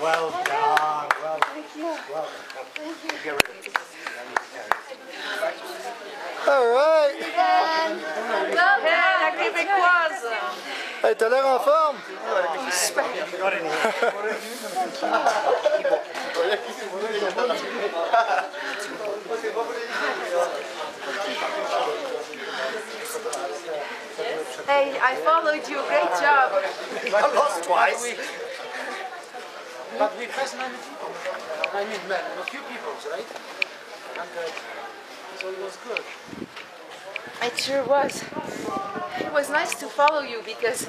Well done. Well done. Thank you. Well done. Thank you. Get rid of this. All right. La québécoise. Hey, t'as l'air en forme. Got in here. Hey, I followed you. Great job. I lost twice. But we passed 90 people. I mean, men, a few people, right? And so it was good. It sure was. It was nice to follow you because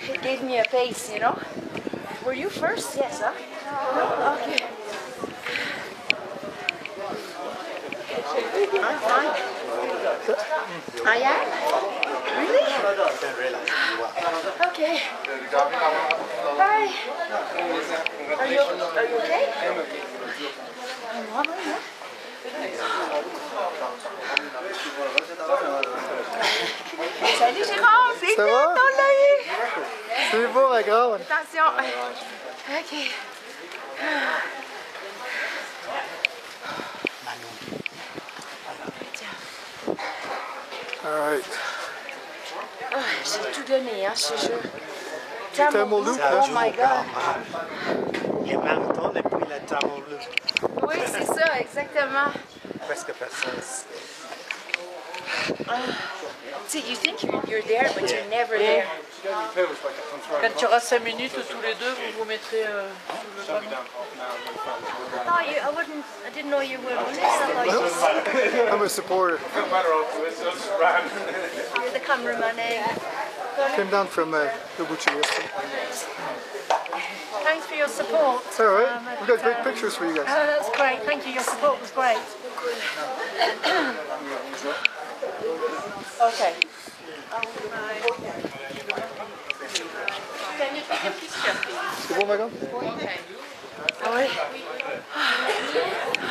it gave me a pace, you know? Were you first? Yes, huh? No? Okay. I'm fine. I am? Really? I don't realise you were. Okay. Hi. Are you okay? I'm all right, yeah. Salut Jérôme, c'est Ça bien, va? on l'a eu. C'est beau, ma grande. Attention. Ok. All right. Ah, j'ai tout donné, hein, je te jure. Tamoulou, Oh my God. Les marathons et puis la Tamoulou. Oui, c'est ça, exactement. Presque personne. See, you think you're there, but you're never there. Quand tu auras 5 minutes, tous les deux, vous vous mettrez sous le panneau. I didn't know you were running. I thought I'm a supporter. you're the cameraman. Came down from Lubuchi yesterday. Thanks for your support. It's all right. We got great pictures for you guys. Oh, that's great. Thank you. Your support was great. Okay. Can you take a picture, please? C'est bon, ma grande? Ah oui? Ah,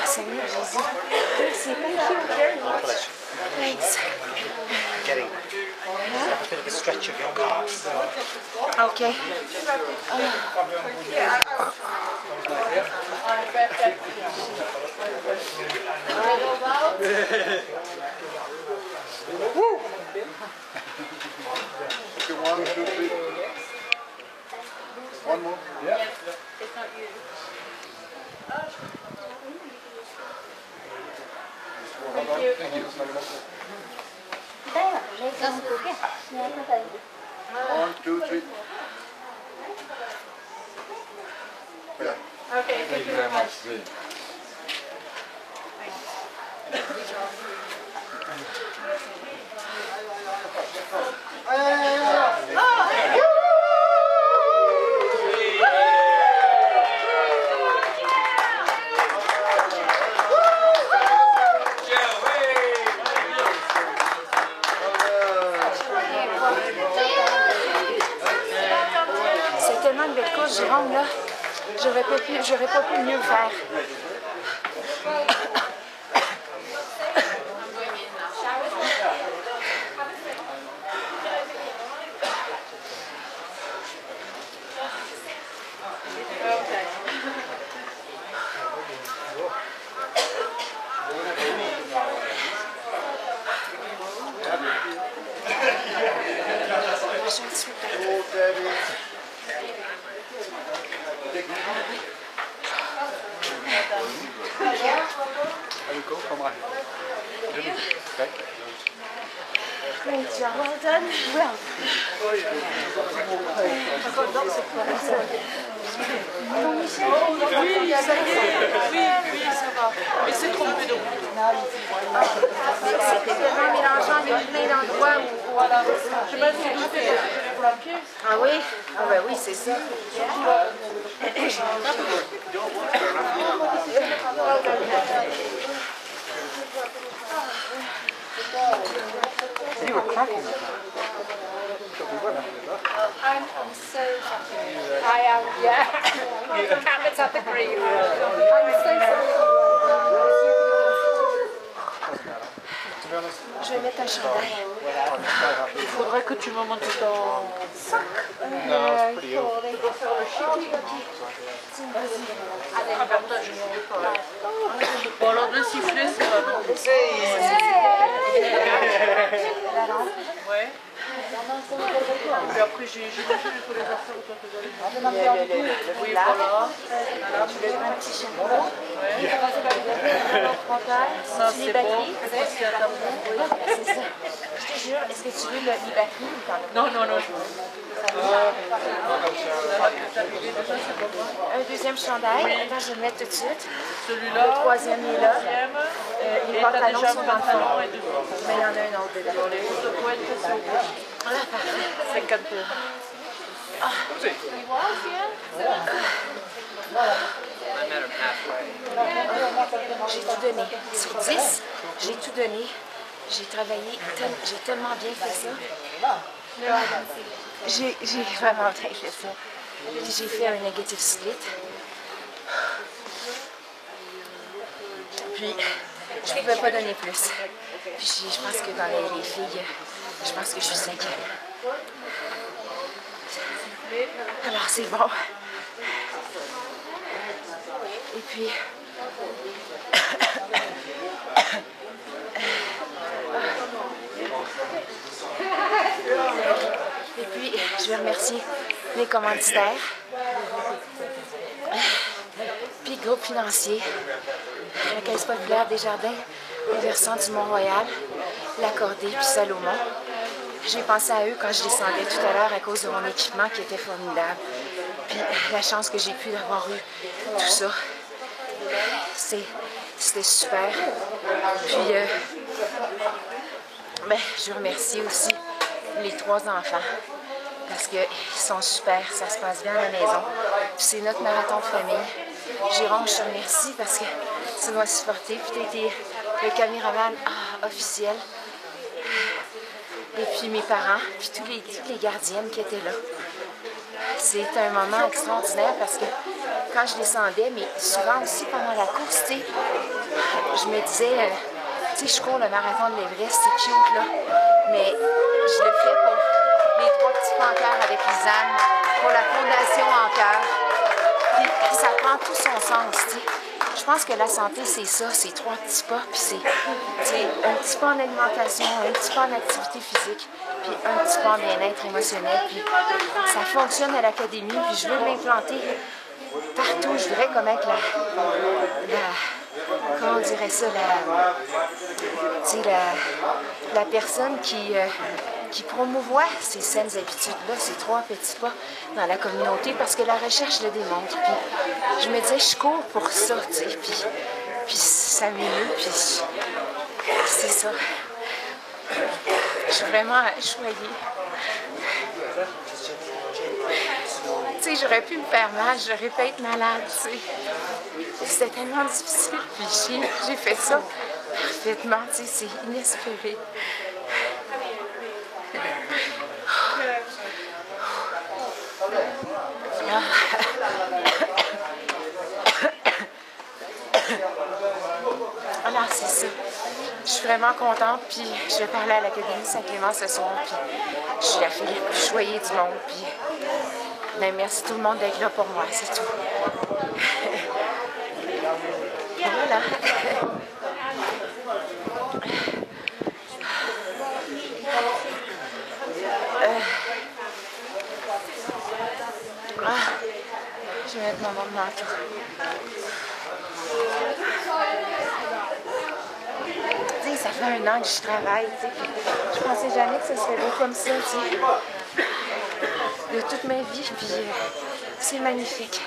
Seigneur Jésus. Merci. Thank you very much. Thanks. Getting have a bit of a stretch of your calves. Okay. Woo! Okay, 1, 2, 3. One more. Yeah. Thank you. 1, 2, 3. Yeah. Okay, thank you very much. C'est tellement une belle course, Jérôme, là. J'aurais pas pu mieux faire. Great job, well done. Well. Oui, ça y est. Oui, ça va. Mais c'est trompé de route. C'est tellement mélangeant, il y a plein d'endroits où... Voilà. Je me suis douté pour la pièce. Ah oui? Ah ben oui, c'est ça. You were cracking it. I'm so happy. I am, yeah. Cabot's at the green. I'm so sorry. To be honest, Je vais mettre un chandail. Il faudrait que tu me montres ton sac. Bon, alors le sifflet, c'est pas bon. Ouais. Et après, j'imagine qu'il faut les affaires autant que j'allais. Oui, voilà. Tu veux un petit chapeau. Ça, c'est bon. C'est à ta main. C'est ça. Je te jure, est-ce que tu veux les batteries ou t'en as? Non, non, non. Un deuxième chandail. Attends, je vais le mettre tout de suite. Celui-là. Le troisième est là. Les Et t'as pantalons déjà sont un dans le fond. pantalon et deux. Mais il y en a un autre dedans. Dans les autres poètes, c'est au bout. 51. J'ai tout donné. Sur 10, j'ai tout donné. J'ai travaillé, j'ai tellement bien fait ça. J'ai vraiment bien fait ça. J'ai fait un negative split. Puis, je ne pouvais pas donner plus. Puis, je pense que dans les filles, je pense que je suis cinquième. Alors, c'est bon. Et puis... Et puis, je vais remercier mes commanditaires, puis le groupe financier, la Caisse populaire Desjardins, les versants du Mont-Royal, l'Accordé, puis Salomon. J'ai pensé à eux quand je descendais tout à l'heure à cause de mon équipement qui était formidable. Puis la chance que j'ai pu d'avoir eu tout ça, c'était super. Puis, je remercie aussi les 3 enfants parce qu'ils sont super, ça se passe bien à la maison. Puis c'est notre marathon de famille. Jérôme, je te remercie parce que tu m'as supporté. Puis tu as été le caméraman officiel. Et puis mes parents, puis toutes les gardiennes qui étaient là. C'était un moment extraordinaire parce que quand je descendais, mais souvent aussi pendant la course, tu sais, je me disais, tu sais, je cours le marathon de l'Everest, c'est cute, là, mais je le fais pour les 3 petits pas en cœur avec Lisanne, pour la fondation en cœur. Puis ça prend tout son sens, tu sais. Je pense que la santé, c'est ça, c'est 3 petits pas, puis c'est un petit pas en alimentation, un petit pas en activité physique, puis un petit pas en bien-être émotionnel. Puis ça fonctionne à l'académie, puis je veux l'implanter partout. Je voudrais connaître comment on dirait ça, la personne qui promouvoit ces saines habitudes-là, ces 3 petits pas dans la communauté, parce que la recherche le démontre. Puis je me disais, je cours pour ça, tu sais, puis ça m'émeut, puis c'est ça. Je suis vraiment choyée. Tu sais, j'aurais pu me faire mal, j'aurais pu être malade, tu sais. C'était tellement difficile, puis j'ai fait ça parfaitement, tu sais, c'est inespéré. Alors, c'est ça. Je suis vraiment contente, puis je vais parler à l'Académie Saint-Clément ce soir, puis je suis la fille la plus choyée du monde, puis merci tout le monde d'être là pour moi, c'est tout. Voilà. Je vais mettre mon manteau. Tu sais, ça fait 1 an que je travaille, tu sais. Je pensais jamais que ça serait beau comme ça, tu sais. De toute ma vie, puis c'est magnifique.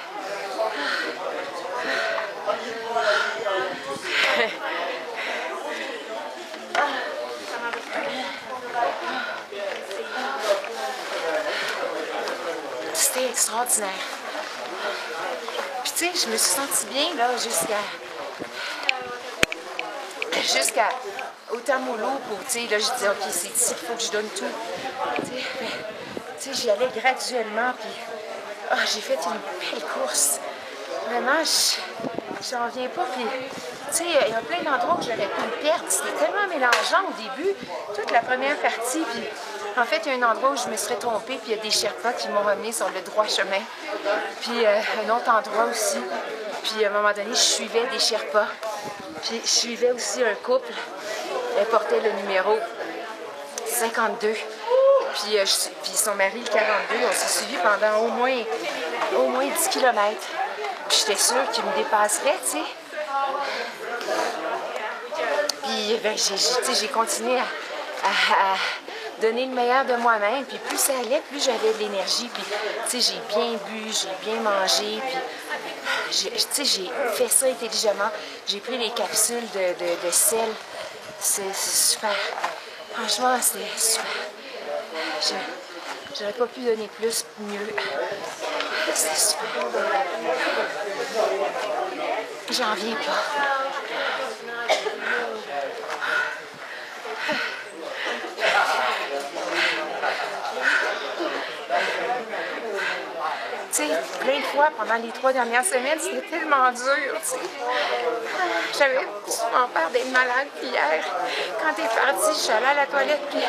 C'était extraordinaire. Puis tu sais, je me suis sentie bien là jusqu'à Otamulo, tu sais, là je disais ok, c'est ici qu'il faut que je donne tout. Tu sais, j'y allais graduellement, puis j'ai fait une belle course. Vraiment, j'en reviens pas. Puis, tu sais, il y a plein d'endroits où j'aurais pu me perdre. C'était tellement mélangeant au début, toute la première partie. Puis, en fait, il y a un endroit où je me serais trompée, puis il y a des Sherpas qui m'ont ramené sur le droit chemin. Puis, un autre endroit aussi. Puis, à un moment donné, je suivais des Sherpas. Puis, je suivais aussi un couple. Elle portait le numéro 52. Puis son mari, le 42, on s'est suivis pendant au moins 10 km. Puis j'étais sûre qu'il me dépasserait, tu sais. Puis ben, j'ai continué à donner le meilleur de moi-même. Puis plus ça allait, plus j'avais de l'énergie. Puis, tu sais, j'ai bien bu, j'ai bien mangé. Puis, tu sais, j'ai fait ça intelligemment. J'ai pris les capsules de sel. C'est super. Franchement, c'était super. J'aurais pas pu donner plus, mieux. C'était super. J'en viens pas. Tu sais, plein de fois pendant les 3 dernières semaines, c'était tellement dur, tu sais. J'avais souvent peur d'être malade. Puis hier, quand t'es parti, je suis allée à la toilette, puis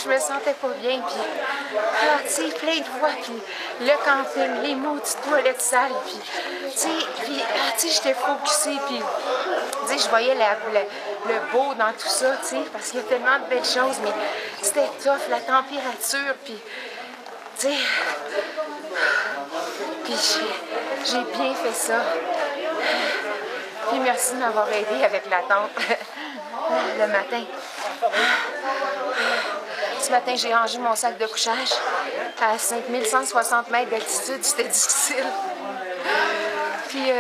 je me sentais pas bien. Puis tu sais, plein de fois, puis le camping, les maudites toilettes sales, puis tu sais, j'étais focusée, puis tu sais, je voyais le beau dans tout ça, tu sais, parce qu'il y a tellement de belles choses, mais c'était tough, la température, puis tu sais, puis j'ai bien fait ça. Puis merci de m'avoir aidé avec la tente le matin. Ce matin, j'ai rangé mon sac de couchage à 5160 mètres d'altitude. C'était difficile. Puis,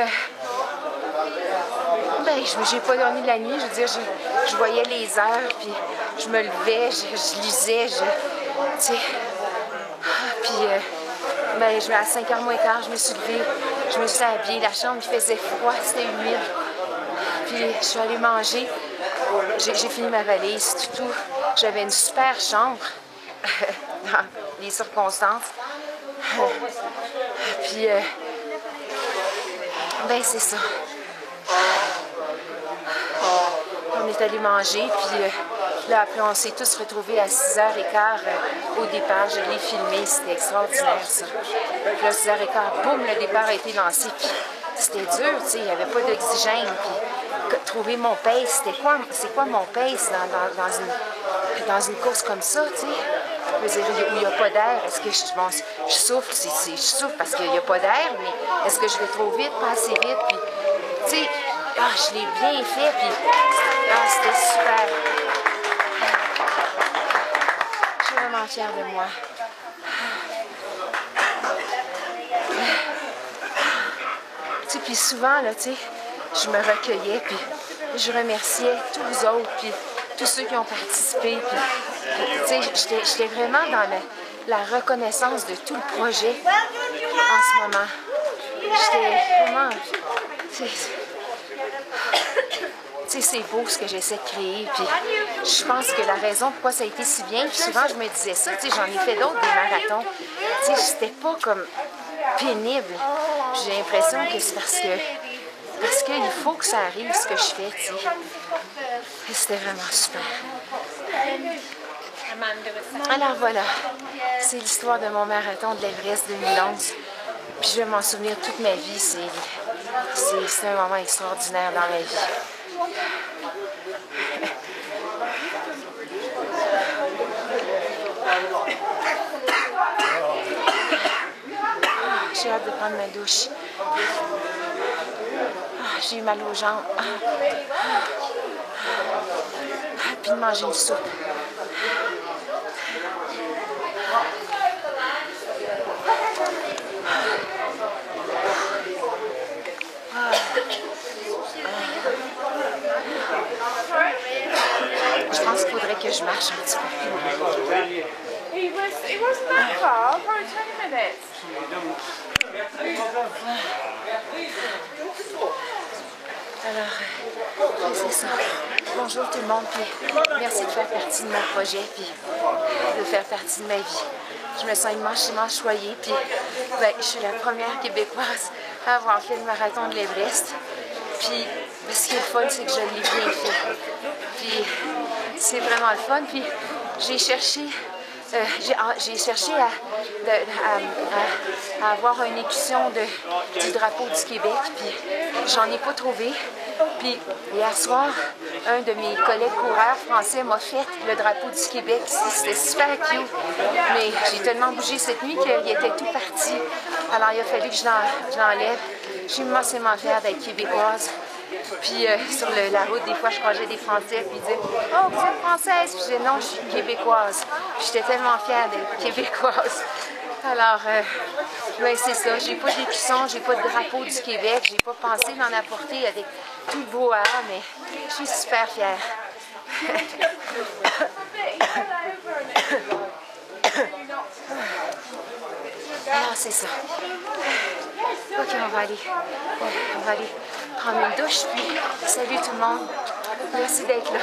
j'ai pas dormi de la nuit. Je veux dire, je voyais les heures, puis je me levais, je lisais, tu sais. Puis, à 5h moins quart, je me suis levée, je me suis habillée. La chambre, il faisait froid, c'était humide. Puis, je suis allée manger. J'ai fini ma valise, tout. J'avais une super chambre dans les circonstances. Puis, c'est ça. On est allé manger, puis là, après, on s'est tous retrouvés à 6h15 au départ. Je l'ai filmé, c'était extraordinaire, ça. Puis là, 6h15, boum, le départ a été lancé. Puis c'était dur, tu sais, il n'y avait pas d'oxygène. Puis trouver mon pace, c'est quoi mon pace dans une course comme ça, tu sais? Je veux dire, où il n'y a pas d'air, est-ce que je souffle? Je souffle parce qu'il n'y a pas d'air, mais est-ce que je vais trop vite, pas assez vite? Puis, tu sais, je l'ai bien fait, puis c'était super. Je suis vraiment fière de moi. Tu sais, puis souvent, là, tu sais, je me recueillais, puis je remerciais tous vous autres, puis tous ceux qui ont participé, puis tu sais, j'étais vraiment dans la reconnaissance de tout le projet en ce moment. J'étais vraiment... Tu sais, c'est beau ce que j'essaie de créer, puis je pense que la raison pourquoi ça a été si bien, puis souvent je me disais ça, tu sais, j'en ai fait d'autres, des marathons, tu sais, c'était pas comme pénible. J'ai l'impression que c'est parce qu'il faut que ça arrive ce que je fais, tu sais. Et c'était vraiment super. Alors voilà, c'est l'histoire de mon marathon de l'Everest 2011. Puis je vais m'en souvenir toute ma vie. C'est un moment extraordinaire dans ma vie. J'ai hâte de prendre ma douche. J'ai eu mal aux jambes. Puis de manger une soupe. Je pense qu'il faudrait que je marche un petit peu. It wasn't that far, probably 20 minutes. Alors, c'est ça. Bonjour tout le monde, puis merci de faire partie de mon projet, puis de faire partie de ma vie. Je me sens immensément choyée, puis je suis la première Québécoise avoir fait le marathon de l'Everest. Puis, ce qui est le fun, c'est que je l'ai bien fait. Puis, c'est vraiment le fun. Puis, j'ai cherché à avoir une écusson du drapeau du Québec, puis j'en ai pas trouvé. Puis hier soir, un de mes collègues coureurs français m'a fait le drapeau du Québec. C'était super cute, mais j'ai tellement bougé cette nuit qu'il était tout parti. Alors il a fallu que je l'enlève. Je suis immensément fière d'être québécoise. Puis sur la route, des fois, je croisais des Français, puis ils disaient « Oh, vous êtes française? » Puis je disais « Non, je suis québécoise. » J'étais tellement fière d'être québécoise. Alors, ben, c'est ça. J'ai pas d'écusson, j'ai pas de drapeau du Québec. J'ai pas pensé d'en apporter avec tout le brouhaha, mais je suis super fière. Alors, c'est ça. Ok, on va aller prendre une douche, puis salut tout le monde. Merci d'être là.